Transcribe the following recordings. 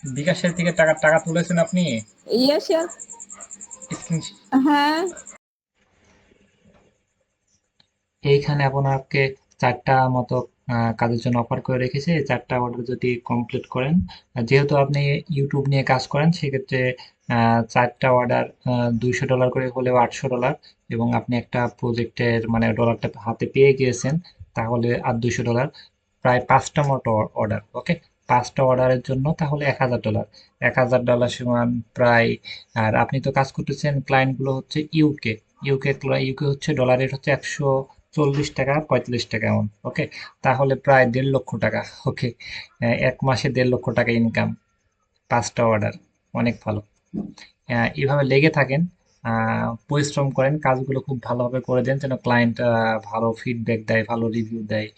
বিকাশের থেকে টাকা টাকা তুলেছেন আপনি? ইয়ে শেয়ার। স্ক্রিন হ্যাঁ। এইখানে আপনাকে ৪টা মতো কাজের জন্য অফার করে রেখেছে। এই ৪টা অর্ডার যদি কমপ্লিট করেন, যেহেতু আপনি ইউটিউব নিয়ে কাজ করেন সেক্ষেত্রে ৪টা অর্ডার $200 করে হলেও $800, এবং আপনি একটা প্রজেক্টের মানে ডলারটা হাতে পেয়ে গিয়েছেন তাহলে আর $200, প্রায় ৫টা মতো অর্ডার। ওকে, ৫টা অর্ডারের জন্য তাহলে $১,০০০। $১,০০০ সমান প্রায়, আর আপনি তো কাজ করতেছেন ক্লায়েন্ট গুলো হচ্ছে ইউকে। ইউকে হচ্ছে ডলার রেট হচ্ছে ১৪০ টাকা ৪৫ টাকা এমন। ওকে, তাহলে প্রায় ১,৫,০০,০০০ টাকা। ওকে, ১ মাসে ১,৫,০০,০০০ টাকা ইনকাম, ৫টা অর্ডার, অনেক ভালো। এভাবে লেগে থাকেন, পরিশ্রম করেন, কাজগুলো খুব ভালোভাবে করে দেন যেন ক্লায়েন্ট ভালো ফিডব্যাক দেয়, ভালো রিভিউ দেয়,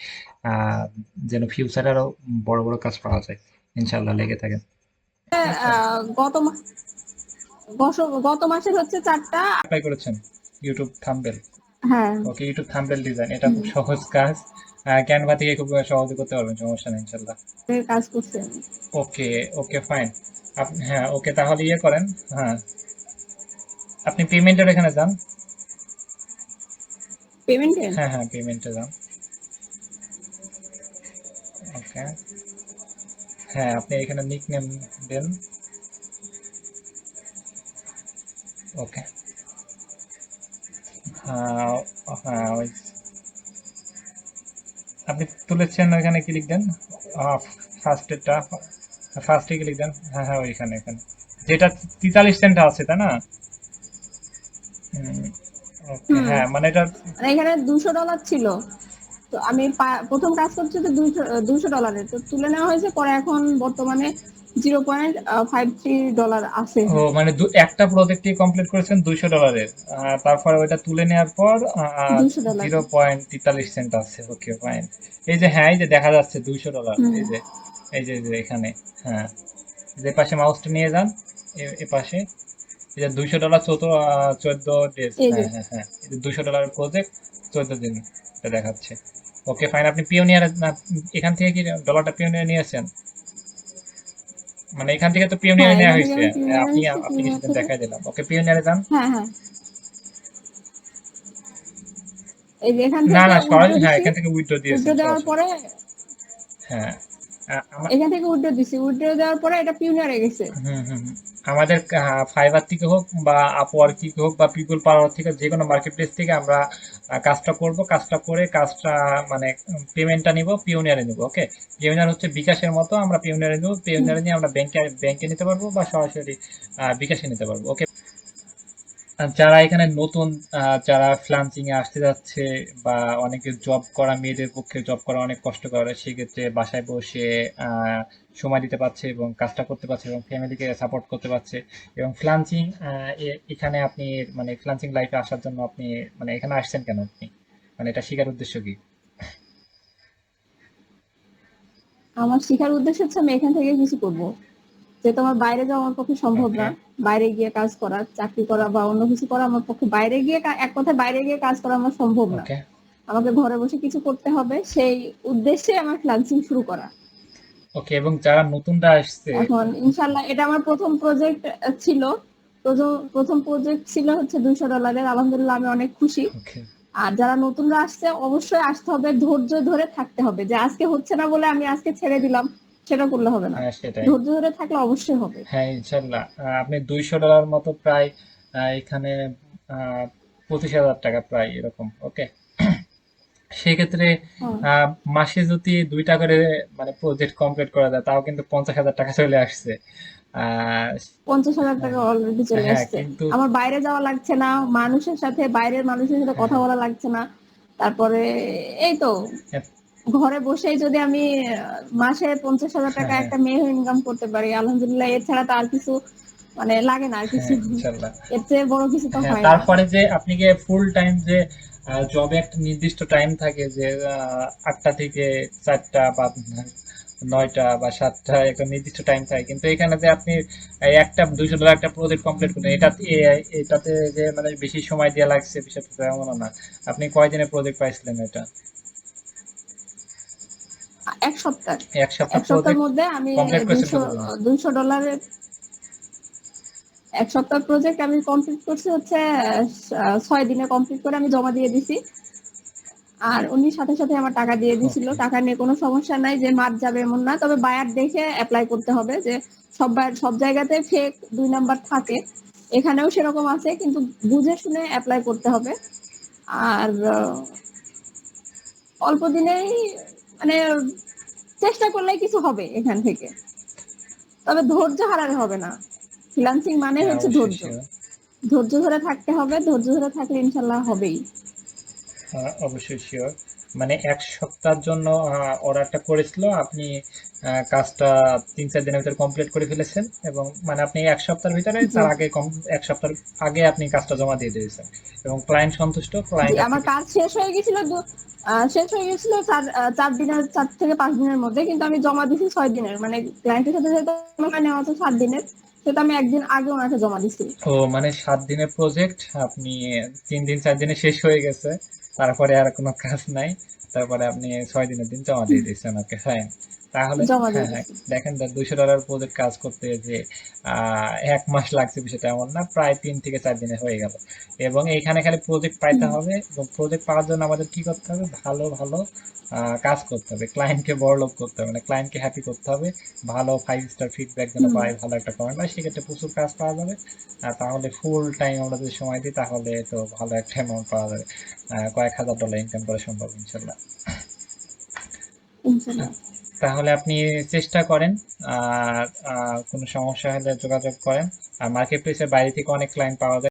আহ, যেন ফিউচারে আরো বড় বড় কাজ পাওয়া যায়। ইনশাল্লাহ লেগে থাকেন। ঠিক আছে, আহ, গত মা- গত মাসের হচ্ছে 4টা। অ্যাপ্লাই করেছেন ইউটিউব থাম্বনেল। হ্যাঁ। ওকে, ইউটিউব থাম্বনেল ডিজাইন এটা হুম, খুব সহজ কাজ। ক্যানভা থেকে খুব সহজে করতে পারবেন, সমস্যা নেই ইনশাল্লাহ। কাজ করছি আমি। ওকে, ওকে ফাইন। আপনি, হ্যাঁ ওকে, তাহলে ইয়ে করেন। হ্যাঁ, আপনি পেমেন্টের এখানে যান। পেমেন্টে। হ্যাঁ হ্যাঁ, পেমেন্টে যান। ওকে, হ্যাঁ আপনি এখানে নিক নেম দেন। ওকে, হ্যাঁ, হ্যাঁ ওই আপনি তুলেছেন ওইখানে ক্লিক দেন। ফার্স্টেরটা, ফার্স্টে ক্লিক দেন। হ্যাঁ হ্যাঁ, ওইখানে এখানে যেটা 43 সেন্ট আছে তাই না? ওকে, হুম। হ্যাঁ মানে এটা। মানে এখানে $200 ছিল। তো আমি প্রথম কাজ করছি তো $200 তো তুলে নেওয়া হয়েছে, পরে এখন বর্তমানে $0.53 আছে ও এখানে। মানে একটা প্রজেক্টই কমপ্লিট করেছেন $200, তারপরে ওইটা তুলে নেওয়ার পর $200। 0.43 সেন্ট আছে। Okay fine. এই যে হ্যাঁ, এই যে দেখা যাচ্ছে $200, হুম। এই যে, এই যে এখানে। হ্যাঁ, যে পাশে মাউসটা নিয়ে যান, এ পাশে এই যে $200 14 ডেজ। এই যে। হ্যাঁ হ্যাঁ হ্যাঁ, এই যে $200 প্রজেক্ট, 14 দিন এটা দেখাচ্ছে। ওকে ফাইন, আপনি পিওনিয়ার এখান থেকে কি ডলারটা পিওনিয়ার নিয়েছেন? মানে এখান থেকে তো পিওনিয়ারে হ্যাঁ, নেওয়া এখান থেকে হয়েছে। আমি প্রিমিয়ার আপনি নিচ্ছি, প্রিমিয়ার অ্যাপ্লিকেশন থেকে। দেখাই দিলাম। ওকে, পিওনিয়ারে যান। হ্যাঁ, হ্যাঁ। এই যে এখান না থেকে না, উইথড্র সরাসরি হ্যাঁ, দিছি। এখান থেকে উইথড্র উইথড্র দিয়েছেন দেওয়ার সরাসরি। পরে হ্যাঁ, আমার, এখান থেকে উইথড্র দিছি। উইথড্র দেওয়ার পরে এটা পিউনিয়ারে গেছে। হুম হুম হুম। আমাদের ফাইবার থেকে হোক বা আপওয়ার্ক থেকে হোক বা পিপল পাওয়ার থেকে, যে কোনো মার্কেট প্লেস থেকে আমরা কাজটা করব, কাজটা করে কাজটা মানে পেমেন্টটা নিব, পিওনিয়ারে নিব। ওকে, পিওনিয়ার হচ্ছে বিকাশের মতো, আমরা পিওনিয়ারে নিব, হুম। পিওনিয়ারে নিয়ে আমরা ব্যাংকে ব্যাংকে নিতে পারবো বা সরাসরি বিকাশে নিতে পারবো। ওকে, আর যারা এখানে নতুন, যারা ফ্রিল্যান্সিং এ আসতে যাচ্ছে, বা অনেকে জব করা, মেয়েদের পক্ষে জব করা অনেক কষ্টকর, সেক্ষেত্রে বাসায় বসে আহ, সময় দিতে পারছে এবং কাজটা করতে পারছে এবং ফ্যামিলিকে সাপোর্ট করতে পারছে। এবং ফ্রিল্যান্সিং, এখানে আপনি মানে ফ্রিল্যান্সিং লাইফে আসার জন্য আপনি মানে এখানে আসছেন কেন আপনি, মানে এটা শেখার উদ্দেশ্য কি? আমার শিখার উদ্দেশ্য হচ্ছে আমি এখান থেকে কিছু করব। যেহেতু আমার বাইরে যাওয়া আমার পক্ষে সম্ভব ওকে, না। বাইরে গিয়ে কাজ করা, চাকরি করা বা অন্য কিছু করা আমার পক্ষে, বাইরে গিয়ে এক কথায় বাইরে গিয়ে কাজ করা আমার সম্ভব না। ওকে, আমাকে ঘরে বসে কিছু করতে হবে, সেই উদ্দেশ্যে আমার ফ্রিল্যান্সিং শুরু করা। ওকে, এবং যারা নতুনরা আসছে। এখন ইনশাল্লাহ এটা আমার প্রথম প্রজেক্ট ছিল। প্রথম প্রজেক্ট ছিল হচ্ছে $200। আলহামদুলিল্লাহ, আমি অনেক খুশি। ওকে, আর যারা নতুনরা আসছে অবশ্যই আসতে হবে, ধৈর্য ধরে থাকতে হবে। যে আজকে হচ্ছে না বলে আমি আজকে ছেড়ে দিলাম, সেটা করলে হবে না। হ্যাঁ সেটাই। ধৈর্য ধরে থাকলে অবশ্যই হবে। হ্যাঁ ইনশাল্লাহ, আপনি $200 মতো প্রায় এখানে আহ 25,000 টাকা প্রায় এরকম। ওকে, সেক্ষেত্রে হ্যাঁ। আহ, মাসে যদি 2টা করে মানে প্রজেক্ট কমপ্লিট করা যায় তাও কিন্তু 50,000 টাকা চলে আসছে। আহ, 50,000 টাকা হ্যাঁ অলরেডি চলে হ্যাঁ, আসছে। কিন্তু আমার বাইরে যাওয়া লাগছে না, মানুষের সাথে, বাইরের মানুষের সাথে হ্যাঁ কথা হ্যাঁ বলা লাগছে না। তারপরে এই তো হ্যাঁ ঘরে বসেই যদি আমি মাসে 50,000 টাকা হ্যাঁ একটা মেয়ে হয়ে ইনকাম করতে পারি, আলহামদুলিল্লাহ। এর ছাড়া তো আর কিছু মানে লাগে না আর কিছু। হ্যাঁ ইনশাল্লাহ। এর চেয়ে বড় কিছু তো হ্যাঁ, হয় না। তারপরে যে আপনি যে ফুল টাইম যে জবে একটা নির্দিষ্ট টাইম থাকে যে 8টা থেকে 4টা বা 9টা বা 7টা, একটা নির্দিষ্ট টাইম থাকে, কিন্তু এখানে যে আপনি এই একটা $200 একটা প্রজেক্ট কমপ্লিট করলেন, এটাতে যে মানে বেশি সময় দেওয়া লাগছে বিষয়টা তো এমনও না। আপনি কয়দিনের প্রজেক্ট পাইছিলেন এটা? এক সপ্তাহ। এক সপ্তাহ এক সপ্তাহের প্রজেক্ট মধ্যে আমি কমপ্লিট করছেন দুইশো কতদিনে? 200 ডলারের এক সপ্তাহ প্রজেক্ট আমি কমপ্লিট করছি হচ্ছে 6 দিনে কমপ্লিট করে আমি জমা দিয়ে দিছি। আর উনি সাথে সাথে আমার টাকা দিয়ে দিছিল। ওকে। টাকা নিয়ে কোনো সমস্যা নাই যে মার যাবে এমন না, তবে বায়ার দেখে অ্যাপ্লাই করতে হবে। যে সব জায়গাতে ফেক 2 নাম্বার থাকে, এখানেও সেরকম আছে, কিন্তু বুঝে শুনে অ্যাপ্লাই করতে হবে। আর অল্প দিনেই মানে চেষ্টা করলেই কিছু হবে এখান থেকে, তবে ধৈর্য হারালে হবে না। ফ্রিল্যান্সিং মানে হ্যাঁ, হচ্ছে অবশ্যই ধৈর্য। শিওর। ধৈর্য ধরে থাকতে হবে, ধৈর্য ধরে থাকলে ইনশাল্লাহ হবেই। হ্যাঁ, অবশ্যই শিওর। মানে ১ সপ্তাহের জন্য অর্ডারটা করেছিল। আপনি কাজটা ৩-৪ দিনের ভিতরে কমপ্লিট করে ফেলেছেন এবং মানে আপনি ১ সপ্তাহের ভিতরে জি, তার আগে ১ সপ্তাহ আগে আপনি কাজটা জমা দিয়ে দিয়েছেন এবং ক্লায়েন্ট সন্তুষ্ট। জি, ক্লায়েন্ট আমার আপনাকে কাজ শেষ হয়ে গেছিল 4 থেকে 5 দিনের মধ্যে, কিন্তু আমি জমা দিছি 6 দিনের। মানে ক্লায়েন্টের সাথে যেহেতু আমার নেওয়া আছে 7 দিনের, সেটা আমি একদিন আগে ওনাকে জমা দিছি। মানে ৭ দিনের প্রজেক্ট আপনি ৩ দিন ৪ দিনে শেষ হয়ে গেছে। তারপরে আর কোনো কাজ নাই। তারপরে আপনি ৬ দিনের দিন জমা দিয়ে দিয়েছেন ওকে, ফাইন। তাহলে জমা হ্যাঁ, দিয়ে হ্যাঁ। দিছি। দেখেন $২০০ প্রজেক্ট কাজ করতে যে ১ মাস লাগছে বিষয়টা এমন না। প্রায় ৩ থেকে ৪ দিনে হয়ে গেল। এবং এইখানে খালি প্রজেক্ট পাইতে হবে এবং প্রজেক্ট পাওয়ার জন্য আমাদের কি করতে হবে? ভালো, ভালো কাজ করতে হবে। ক্লায়েন্টকে বড়লোক করতে হবে। মানে ক্লায়েন্টকে হ্যাপি করতে হবে। ভালো ৫ স্টার ফিডব্যাক যেন হুম, পায়, ভালো একটা কমেন্ট পায়। সেক্ষেত্রে প্রচুর কাজ পাওয়া যাবে। তাহলে ফুল টাইম আমরা যদি সময় দিই তাহলে তো ভালো একটা অ্যামাউন্ট পাওয়া যাবে। কয়েক হাজার ডলার ইনকাম করা সম্ভব ইনশাল্লাহ। ইনশাল্লাহ। তাহলে আপনি চেষ্টা করেন, আর কোনো সমস্যা হলে যোগাযোগ করেন। আর মার্কেট প্লেসের বাইরে থেকে অনেক ক্লায়েন্ট পাওয়া যায়।